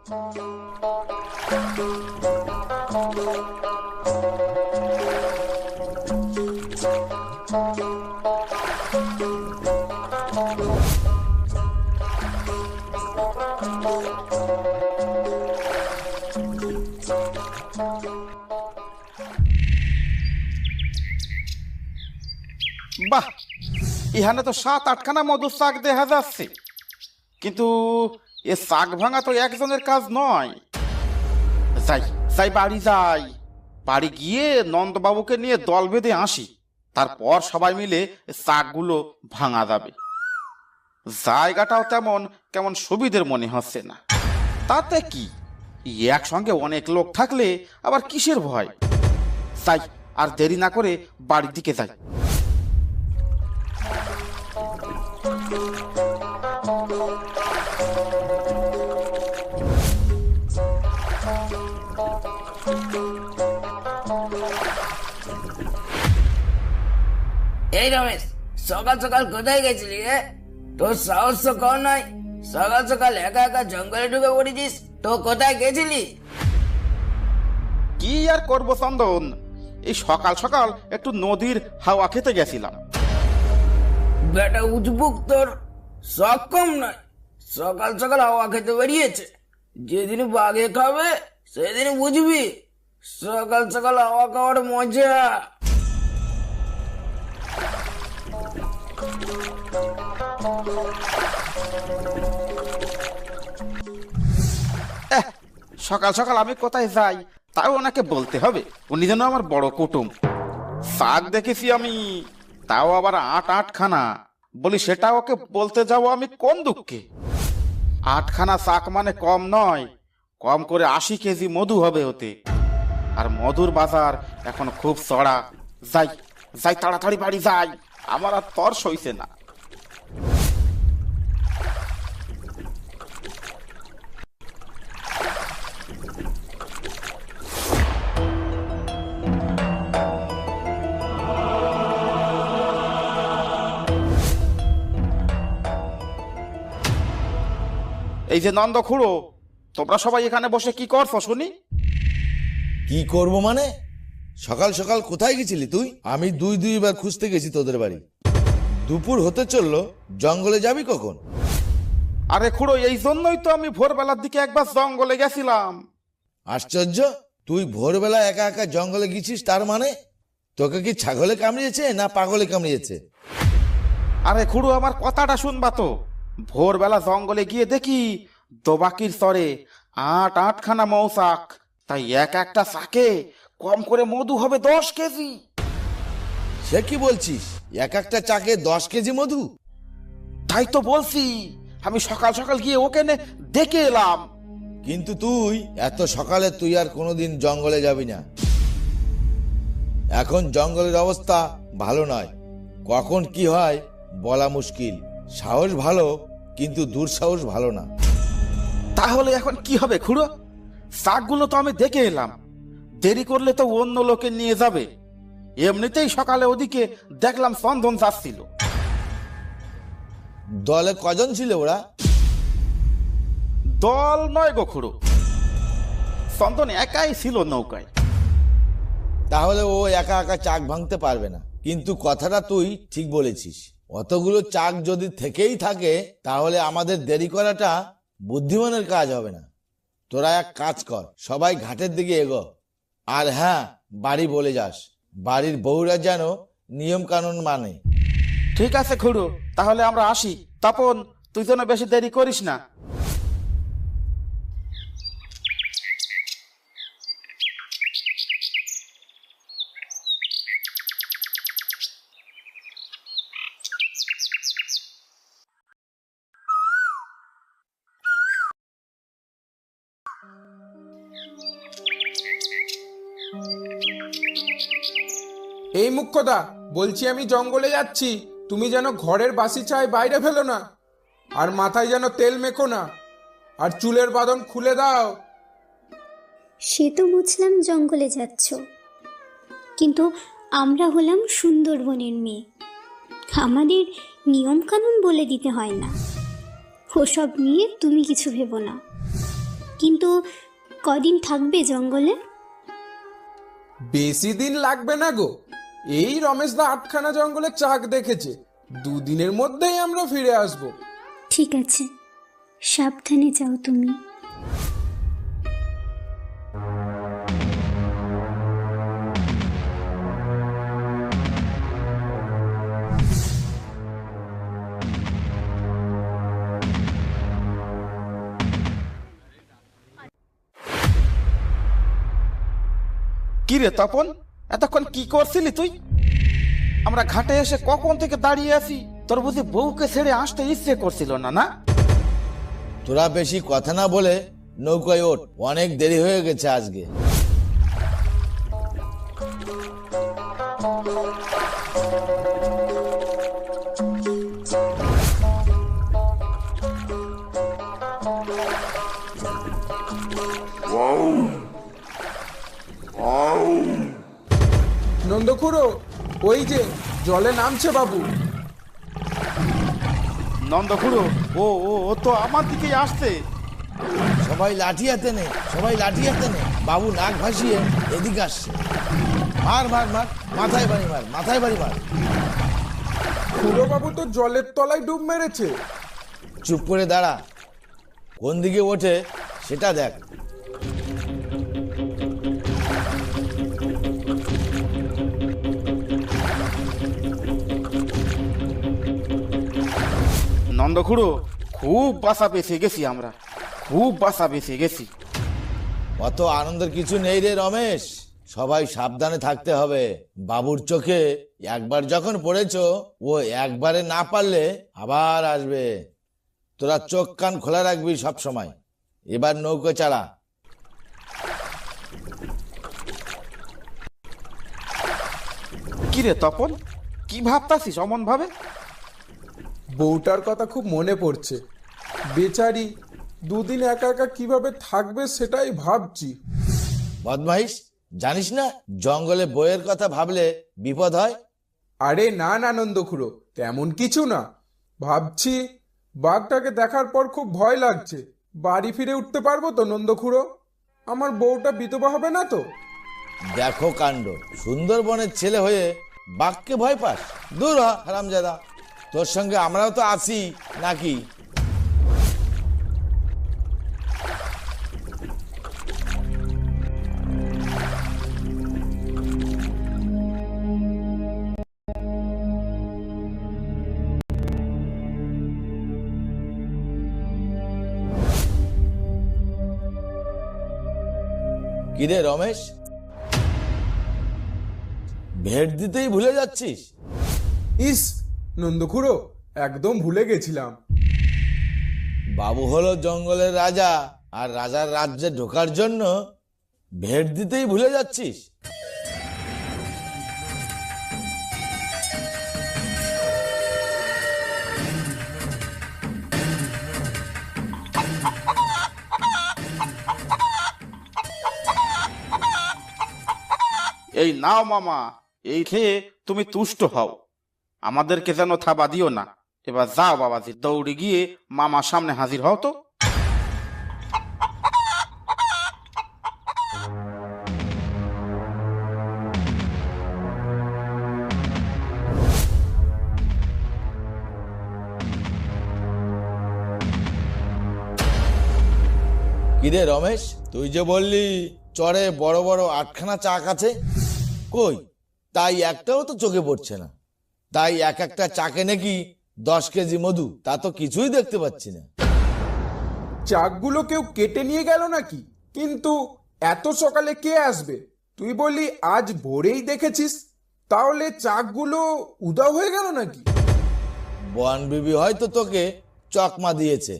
বাহ, এখানে তো 7-8খানা মধুর শাক দেখা যাচ্ছে, কিন্তু এ শাক ভাঙা তো একজনের কাজ নয়। যাই যাই বাড়ি যাই, বাড়ি গিয়ে নন্দবাবুকে নিয়ে দল বেঁধে আসি, তারপর সবাই মিলে শাকগুলো ভাঙা যাবে। জায়গাটাও তেমন কেমন সুবিধের মনে হচ্ছে না। তাতে কি, একসঙ্গে অনেক লোক থাকলে আবার কিসের ভয়। যাই, আর দেরি না করে বাড়ির দিকে যাই। এই রমেশ, সকাল সকাল কোথায় গেছিলি রে? তোর সাহস তো কম নয়, সকাল সকাল একা একা জঙ্গলে ঢুকে পড়েছিস। তো কোথায় গেছিলি? কি আর করবো চন্দন, এই সকাল সকাল একটু নদীর হাওয়া খেতে গেছিলাম। বেটা উজবুক, তোর শখ কম নয়, সকাল সকাল হাওয়া খেতে বেরিয়েছে। যেদিন বাঘে খাবে সেদিন বুঝবি সকাল সকাল হাওয়া খাওয়ার মজা। সকাল সকাল আমি কোথায় যাই তাও ওনাকে বলতে হবে, উনি যেন আমার বড় কুটুম। শাক দেখেছি আমি, তাও আবার 8-8খানা। বলি সেটা ওকে বলতে যাবো আমি কোন দুঃখে? 8খানা শাক মানে কম নয়, কম করে 80 কেজি মধু হবে ওতে। আর মধুর বাজার এখন খুব চড়া। যাই যাই, তাড়াতাড়ি বাড়ি যাই, আমার আর তর সইছে না। এই যে নন্দ খুড়ো, তোমরা সবাই এখানে বসে কি করছো শুনি? কি করব মানে? সকাল সকাল কোথায় গেছিলি তুই? আমি দুইবার খুঁজতে গেছি তোদের বাড়ি। দুপুর হতে চললো, জঙ্গলে যাবি কখন? আরে খুড়ো, এই জন্যই তো আমি ভোরবেলার দিকে একবার জঙ্গলে গেছিলাম। আশ্চর্য, তুই ভোরবেলা একা একা জঙ্গলে গেছিস, তার মানে তোকে কি ছাগলে কামড়িয়েছে না পাগলে কামড়িয়েছে? আরে খুড়ো, আমার কথাটা শুনবা তো। ভোরবেলা জঙ্গলে গিয়ে দেখি দোবাকির স্তরে 8-8খানা মৌচাক, তাই এক একটা শাকে কম করে মধু হবে 10 কেজি। সে কি বলছিস? এক একটা চাকে 10 কেজি মধু? তাই তো বলছি, আমি সকাল সকাল গিয়ে ওকে দেখে এলাম। কিন্তু তুই এত সকালে তুই আর কোনোদিন জঙ্গলে যাবি না। এখন জঙ্গলের অবস্থা ভালো নয়, কখন কি হয় বলা মুশকিল। সাহস ভালো, কিন্তু দুঃসাহস ভালো না। তাহলে এখন কি হবে খুড়ো? শাকগুলো তো আমি দেখে এলাম, দেরি করলে তো অন্য লোকে নিয়ে যাবে। এমনিতেই সকালে ওদিকে দেখলাম চন্দন যাচ্ছিল। দলে কজন ছিল ওরা? দল নয় গো খুড়ো, চন্দন একাই ছিল নৌকায়। তাহলে ও একা একা চাক ভাঙতে পারবে না। কিন্তু কথাটা তুই ঠিক বলেছিস, অতগুলো চাক যদি থেকেই থাকে তাহলে আমাদের দেরি করাটা বুদ্ধিমানের কাজ হবে না। তোরা এক কাজ কর, সবাই ঘাটের দিকে এগো। আর হ্যাঁ, বাড়ি বলে যাস, বাড়ির বউরা যেন নিয়ম কানুন মানে। ঠিক আছে খুড়ো, তাহলে আমরা আসি। তপন, তুই যেন বেশি দেরি করিস না। এই মুখ্যদা, বলছি আমি জঙ্গলে যাচ্ছি, তুমি যেন ঘরের বাসি চাই বাইরে ফেলো না, আর মাথায় যেন তেল মেখো না, আর চুলের বাঁধন খুলে দাও। সে তো বুঝলাম জঙ্গলে যাচ্ছ, কিন্তু আমরা হলাম সুন্দরবনের মেয়ে, আমাদের নিয়ম কানুন বলে দিতে হয় না। ওসব নিয়ে তুমি কিছু ভেবো না। কিন্তু কদিন থাকবে জঙ্গলে? বেশি দিন লাগবে না গো। এই রমেশদা 8খানা জঙ্গলে চাক দেখেছে, 2 দিনের মধ্যেই আমরা ফিরে আসবো। ঠিক আছে, সাবধানে যাও তুমি। কি রে তপন, এতক্ষণ কি করছিলি তুই? আমরা ঘাটে এসে কখন থেকে দাঁড়িয়ে আছি, তোর বুঝি বউকে ছেড়ে আসতে ইচ্ছে করছিল না? না, তোরা বেশি কথা না বলে নৌকায় ওঠ, অনেক দেরি হয়ে গেছে আজকে। নন্দখুড়ো, ওই যে জলে নামছে বাবু। নন্দখুড়ো, ও ও ও তো আমার দিকেই আসছে। সবাই লাঠি হাতে নে, সবাই লাঠি হাতে নে। বাবু নাক ভাসিয়ে এদিকে আসছে। মার মার মার, মাথায় বাড়ি মার, মাথায় বাড়ি মার। খুড়ো বাবু তো জলের তলায় ডুব মেরেছে। চুপ করে দাঁড়া, কোন দিকে ওঠে সেটা দেখ। নন্দখুড়ো, খুব বাসা বেঁচে গেছি আমরা, খুব বাসা বেঁচে গেছি। অত আনন্দের কিছু নেই রে রমেশ, সবাই সাবধানে থাকতে হবে। বাবুর চোখে একবার যখন পড়েছো, ও একবারে না পারলে আবার আসবে। তোরা চোখ কান খোলা রাখবি সব সময়। এবার নৌকো চালা। কি রে তপন, কি ভাবতাছিস অমন ভাবে? বউটার কথা খুব মনে পড়ছে। বেচারি 2 দিন একা একা কিভাবে থাকবে সেটাই ভাবছি। বদমাইশ, জানিস না জঙ্গলে বইয়ের কথা ভাবলে বিপদ হয়? আরে না না নন্দখুড়ো, তেমন কিছু না। ভাবছি বাঘটাকে দেখার পর খুব ভয় লাগছে। বাড়ি ফিরে উঠতে পারবো তো নন্দখুড়ো? আমার বউটা বিধবা হবে না তো? দেখো কাণ্ড, সুন্দরবনের ছেলে হয়ে বাঘকে ভয় পাস? দূর হ হারামজাদা, তোর সঙ্গে আমরাও তো আছি নাকি? কিরে রমেশ, ভেট দিতেই ভুলে যাচ্ছিস? ইস নন্দখুড়ো, একদম ভুলে গেছিলাম। বাবু হলো জঙ্গলের রাজা, আর রাজার রাজ্যে ঢোকার জন্য ভেট দিতেই ভুলে যাচ্ছিস? এই নাও মামা, এই খেয়ে তুমি তুষ্ট হও, আমাদেরকে যেন থাবা দিও না। এবার যাও বাবাজি, দৌড়ে গিয়ে মামার সামনে হাজির হও তো। কিরে রমেশ, তুই যে বললি চরে বড় বড় 8খানা চাক আছে, কই তাই একটাও তো চোখে পড়ছে না। তাই এক একটা চাকে নাকি 10 কেজি মধু, তা তো কিছুই দেখতে পাচ্ছি না। চাকগুলো কেউ কেটে নিয়ে গেল নাকি? কিন্তু এত সকালে কে আসবে? তুই বললি আজ ভোরেই দেখেছিস, তাহলে চাকগুলো উধাও হয়ে গেল নাকি? বন বিবি হয়তো তোকে চকমা দিয়েছে।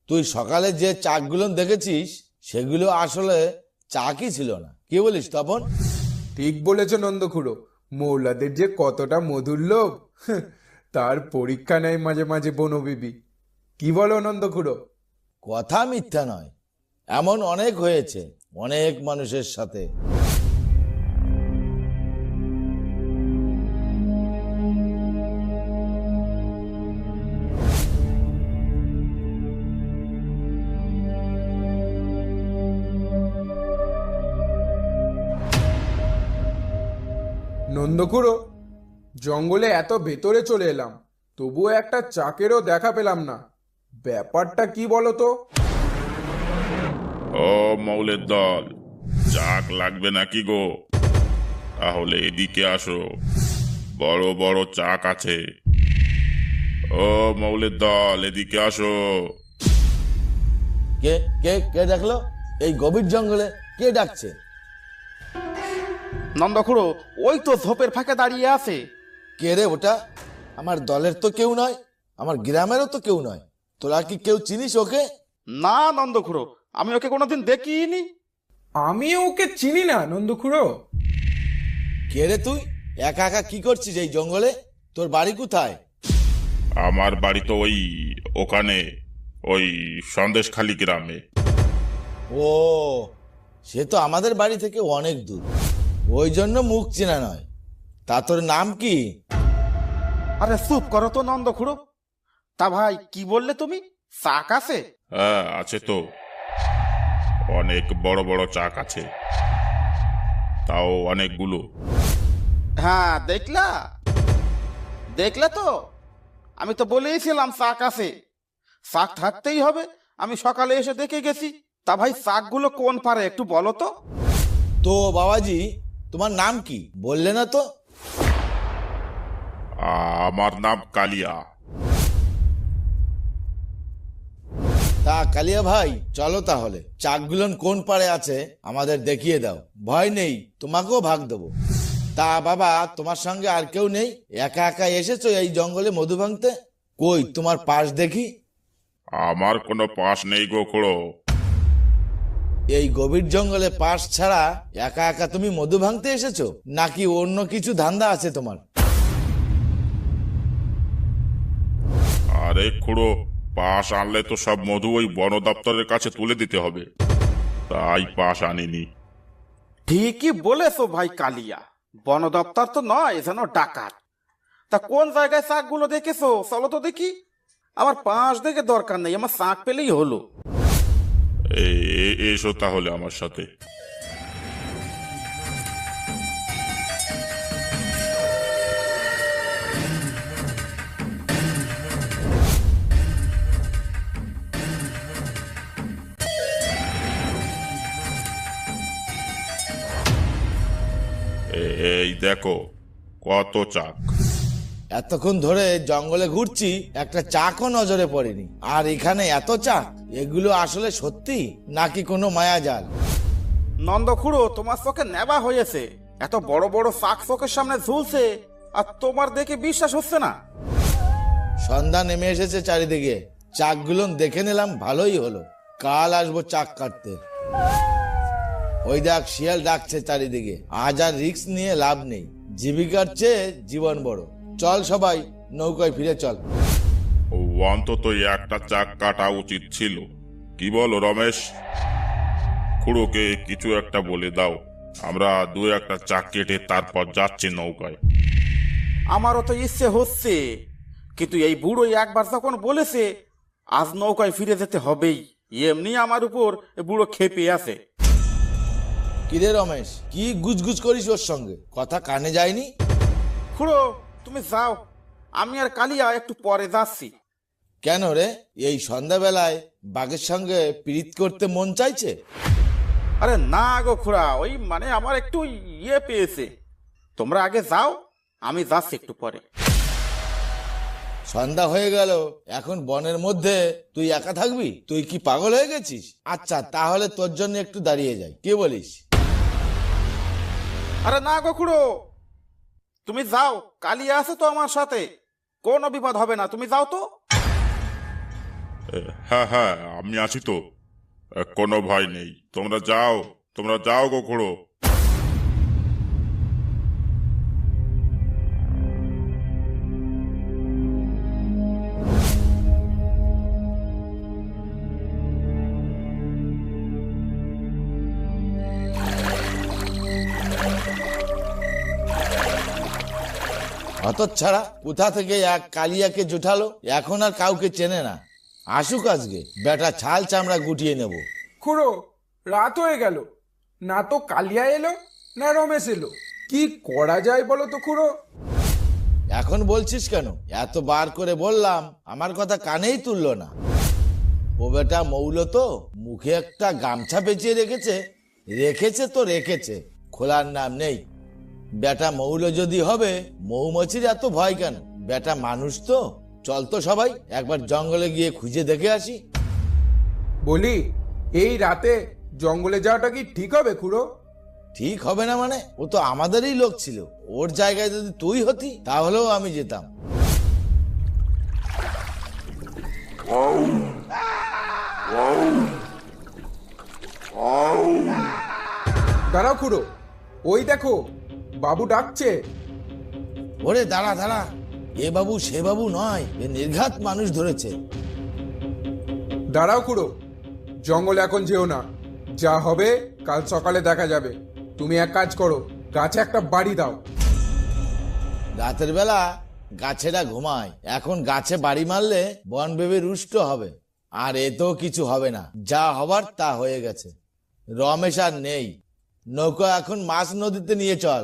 তুই সকালে যে চাকগুলো দেখেছিস সেগুলো আসলে চাকই ছিল না। কি বলিস তপন? ঠিক বলেছ নন্দখুড়ো, মৌলাদের যে কতটা মধুর লোভ, তার পরীক্ষা নেয় মাঝে মাঝে বনবিবি। কি বলো নন্দখুড়ো? কথা মিথ্যা নয়, এমন অনেক হয়েছে অনেক মানুষের সাথে। নন্দকুড়ো, জঙ্গলে এত ভেতরে চলে এলাম, তবুও একটা চাকেরও দেখা পেলাম না। ব্যাপারটা কি বলো তো? ও মৌলের দল, চাক লাগবে নাকি গো? তাহলে এদিকে আসো, বড় বড় চাক আছে। ও মৌলের দল, এদিকে আসো। কে কে কে ডাকলো? এই গভীর জঙ্গলে কে ডাকছে? নন্দখুড়ো, ওই তো ঝোপের ফাঁকে দাঁড়িয়ে আছে। কে রে ওটা? আমার দলের তো কেউ নয়, আমার গ্রামেরও তো কেউ নয়। তোরা কি কেউ চিনিস ওকে? না নন্দখুড়ো, আমি ওকে কোনোদিন দেখিনি। আমি ওকে চিনি না নন্দকুড়ো। কে রে তুই? একা একা কি করছিস এই জঙ্গলে? তোর বাড়ি কোথায়? আমার বাড়ি তো ওখানে, ওই সন্দেশখালি গ্রামে। ও, সে তো আমাদের বাড়ি থেকে অনেক দূর, ওই জন্য মুখ চেনা নয়। তা তোর নাম কি? আরে চুপ করো তো নন্দখুড়ো। তা ভাই, কি বললে তুমি? চাক আছে? হ্যাঁ, আছে তো, অনেক বড় বড় চাক আছে, তাও অনেকগুলো। হ্যাঁ, দেখলা দেখলে তো, আমি তো বলেইছিলাম চাক আছে। চাক থাকতেই হবে, আমি সকালে এসে দেখে গেছি। তা ভাই, চাকগুলো কোন পারে একটু বলো তো। তো বাবাজি, তোমার নাম কি বললে না তো? আমার নাম কালিয়া। তা কালিয়া ভাই, চলো তাহলে, চাকগুলো কোন পারে আছে আমাদের দেখিয়ে দাও। ভয় নেই, তোমাকেও ভাগ দেবো। তা বাবা, তোমার সঙ্গে আর কেউ নেই? একা একা এসেছো এই জঙ্গলে মধু ভাঙতে? কই তোমার পাশ দেখি। আমার কোনো পাশ নেই গো খুড়ো। এই গভীর জঙ্গলে পাশ ছাড়া একা একা তুমি মধু ভাঙতে এসেছো, নাকি অন্য কিছু ধান্দা আছে তোমার? আরে খুড়ো, পাশ আনলে তো সব মধু ওই বন দপ্তরের কাছে তুলে দিতে হবে, তাই পাশ আনিনি। ঠিকই বলেছো ভাই কালিয়া, বন দপ্তর তো নয়, যেন ডাকাত। তা কোন জায়গায় চাকগুলো দেখেছো? চলো তো দেখি। আমার পাঁচ দেখে দরকার নেই, আমার চাক পেলেই হলো। এসো তাহলে আমার সাথে। এই দেখো, কত চাক। এতক্ষণ ধরে জঙ্গলে ঘুরছি, একটা চাকও নজরে পড়েনি, আর এখানে এত চাক। এগুলো আসলে সত্যি নাকি কোনো মায়াজাল? নন্দখুড়ো, তোমার চোখে নেবা হয়েছে। এত বড় বড় চাক চোখের সামনে ঝুলছে, আর তোমার দেখে বিশ্বাস হচ্ছে না। সন্ধ্যা নেমে এসেছে চারিদিকে, চাকগুলো দেখে নিলাম, ভালোই হলো। কাল আসবো চাক কাটতে। ওই দেখ, শিয়াল ডাকছে চারিদিকে। আজ আর রিস্ক নিয়ে লাভ নেই, জীবিকার চেয়ে জীবন বড়। চল সবাই, নৌকায় ফিরে চল। অন্তত একটা চাক কাটা উচিত ছিল, কি বলো রমেশ? খুড়োকে কিছু একটা বলে দাও, আমরা দু একটা চাক কেটে তারপর যাচ্ছি নৌকায়। আমারও তো ইচ্ছে হচ্ছে, কিন্তু এই বুড়ো একবার যখন বলেছে আজ নৌকায় ফিরে যেতে হবেই, এমনি আমার উপর এ বুড়ো খেপে আছে। কিরে রমেশ, কি গুজগুজ করিস ওর সঙ্গে? কথা কানে যায়নি? খুড়ো, তুমি যাও, আমি আর কালিয়া একটু পরে যাচ্ছি। কেন রে, এই সন্ধ্যাবেলায় বাঘের সঙ্গে প্রীত করতে মন চাইছে? আরে না গো খুড়া, ওই মানে আমার একটু ইয়ে পেয়েছে। তোমরা আগে যাও, আমি যাচ্ছি একটু পরে। সন্ধ্যা হয়ে গেল, এখন বনের মধ্যে তুই একা থাকবি? তুই কি পাগল হয়ে গেছিস? আচ্ছা, তাহলে তোর জন্য একটু দাঁড়িয়ে যাই, কি বলিস? আরে না গো খুড়ো, তুমি যাও, কালিয়া আছে তো আমার সাথে, কোনো বিপদ হবে না, তুমি যাও তো। হ্যাঁ হ্যাঁ, আমি আছি তো, কোনো ভয় নেই। তোমরা যাও, তোমরা যাও গো খুড়ো। হতচ্ছাড়া, কোথা থেকে এক কালিয়াকে জুটালো, এখন আর কাউকে চেনে না। আসুক আজকে, বেটা ছাল চামড়া গুটিয়ে নেব। খুড়ো, রাত হয়ে গেল, না তো কালিয়া এলো না রমেশ এলো। কি করা যায় বলো তো খুড়ো? এখন বলছিস কেন? এত বার করে বললাম, আমার কথা কানেই তুললো না। ও বেটা মৌল তো, মুখে একটা গামছা পেঁচিয়ে রেখেছে। রেখেছে, খোলার নাম নেই। বেটা মৌল যদি হবে, মৌমাছির এত ভয় কেন? বেটা মানুষ তো। চল তো সবাই একবার জঙ্গলে গিয়ে খুঁজে দেখে আসি। বলি, এই রাতে জঙ্গলে যাওয়াটা কি ঠিক হবে খুড়ো? ঠিক হবে না মানে? ও তো আমাদেরই লোক ছিল। ওর জায়গায় যদি তুই হতি তাহলেও আমি যেতাম। দাঁড়াও খুড়ো, ওই দেখো বাবু ডাকছে। ওরে দাঁড়া, এ বাবু সে বাবু নয়, এ নির্ঘাত মানুষ ধরেছে। দাঁড়াও খুড়ো, জঙ্গলে এখন যেও না, যা হবে কাল সকালে দেখা যাবে। তুমি এক কাজ করো, গাছে একটা বাড়ি দাও। রাতের বেলা গাছেরা ঘুমায়, এখন গাছে বাড়ি মারলে বন ভেবে রুষ্ট হবে। আর এতেও কিছু হবে না, যা হবার তা হয়ে গেছে। রমেশ আর নেই, নৌকা এখন মাছ নদীতে নিয়ে চল।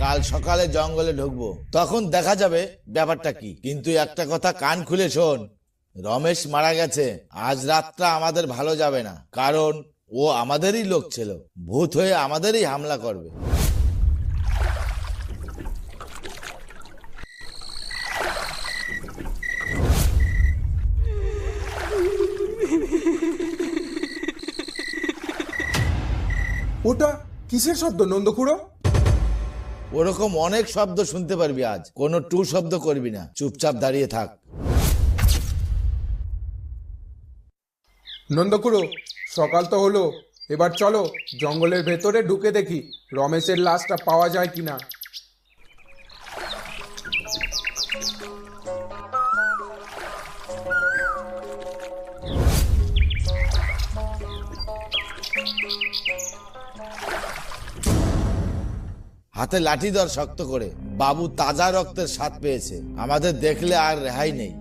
কাল সকালে জঙ্গলে ঢুকবো, তখন দেখা যাবে ব্যাপারটা কি। কিন্তু একটা কথা কান খুলে শোন, রমেশ মারা গেছে, আজ রাতটা আমাদের ভালো যাবে না। কারণ ও আমাদেরই লোক ছিল, ভূত হয়ে আমাদেরই হামলা করবে। ওটা কিসের শব্দ নন্দ খুড়ো? ওরকম অনেক শব্দ শুনতে পারবি আজ। কোনো টু শব্দ করবি না, চুপচাপ দাঁড়িয়ে থাক। নন্দ খুড়ো, সকাল তো হলো, এবার চলো জঙ্গলের ভেতরে ঢুকে দেখি রমেশের লাশটা পাওয়া যায় কিনা। হাতে লাঠি ধর শক্ত করে, বাবু তাজা রক্তের স্বাদ পেয়েছে, আমাদের দেখলে আর রেহাই নেই।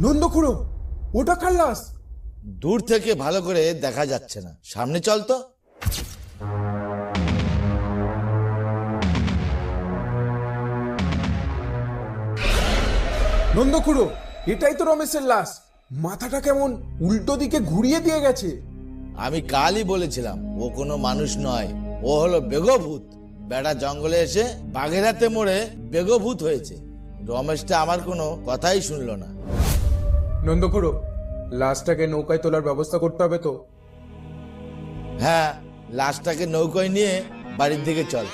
নন্দ খুড়ো, ওটা কার লাশ? দূর থেকে ভালো করে দেখা যাচ্ছে না, সামনে চল তো। নন্দ খুড়ো, এটাই তো রমেশের লাশ। মাথাটা কেমন উল্টো দিকে ঘুরিয়ে দিয়ে গেছে। আমি কালই বলেছিলাম ও কোনো মানুষ নয়, ও হলো বেগভূত। বেড়া জঙ্গলে এসে বাঘের হাতে মরে বেগভূত হয়েছে। রমেশটা আমার কোনো কথাই শুনলো না। নন্দ খুড়ো, লাশটাকে নৌকায় তোলার ব্যবস্থা করতে হবে তো। হ্যাঁ, লাশটাকে নৌকায় নিয়ে বাড়ির দিকে চল।